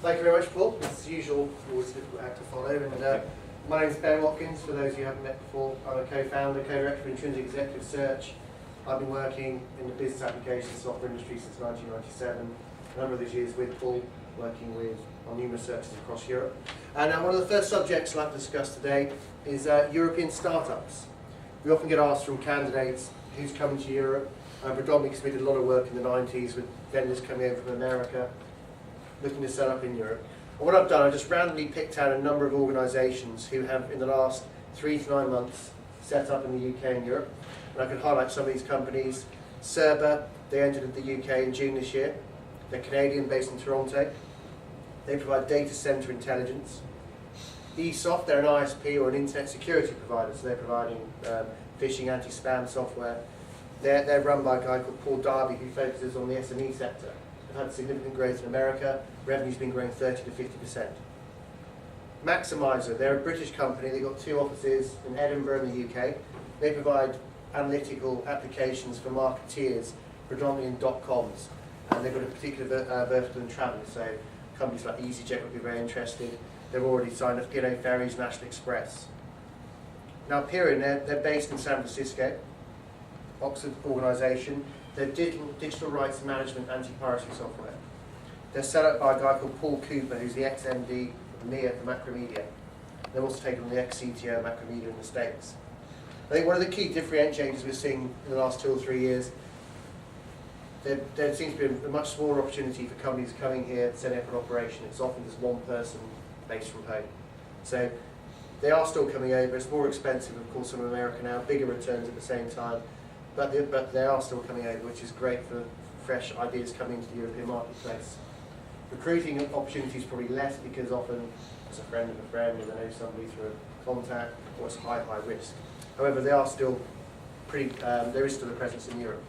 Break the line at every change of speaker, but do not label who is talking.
Thank you very much, Paul. As usual, always a difficult act to follow. And my name is Ben Watkins. For those of you who haven't met before, I'm a co-founder, co-director of Intrinsic Executive Search. I've been working in the business applications software industry since 1997. A number of those years with Paul, working with on numerous searches across Europe. And one of the first subjects I'd like to discuss today is European startups. We often get asked from candidates who's coming to Europe. Predominantly because we did a lot of work in the 90s with vendors coming over from America, looking to set up in Europe. And what I've done, I've just randomly picked out a number of organisations who have, in the last 3 to 9 months, set up in the UK and Europe. And I can highlight some of these companies. Cerba, they entered the UK in June this year. They're Canadian, based in Toronto. They provide data centre intelligence. eSoft, they're an ISP or an internet security provider, so they're providing phishing, anti-spam software. They're run by a guy called Paul Darby, who focuses on the SME sector. They've had significant growth in America. Revenue's been growing 30 to 50%. Maximizer, they're a British company. They've got 2 offices in Edinburgh and the UK. They provide analytical applications for marketeers, predominantly in .coms. And they've got a particular vertical in travel, so companies like EasyJet would be very interested. They've already signed up Gino Ferries, National Express. Now Perion, they're based in San Francisco. Oxford organisation. They're digital rights management anti-piracy software. They're set up by a guy called Paul Cooper, who's the ex-MD of Mia for Macromedia. They've also taken on the ex-CTO of Macromedia in the States. I think one of the key differentiators we're seeing in the last 2 or 3 years, there seems to be a much smaller opportunity for companies coming here, setting up an operation. It's often just one person based from home. So they are still coming over. It's more expensive, of course, from America now, bigger returns at the same time. But they are still coming over, which is great for fresh ideas coming into the European marketplace. Recruiting opportunities probably less because often it's a friend of a friend, or they know somebody through a contact, or it's high risk. However, they are still there is still a presence in Europe.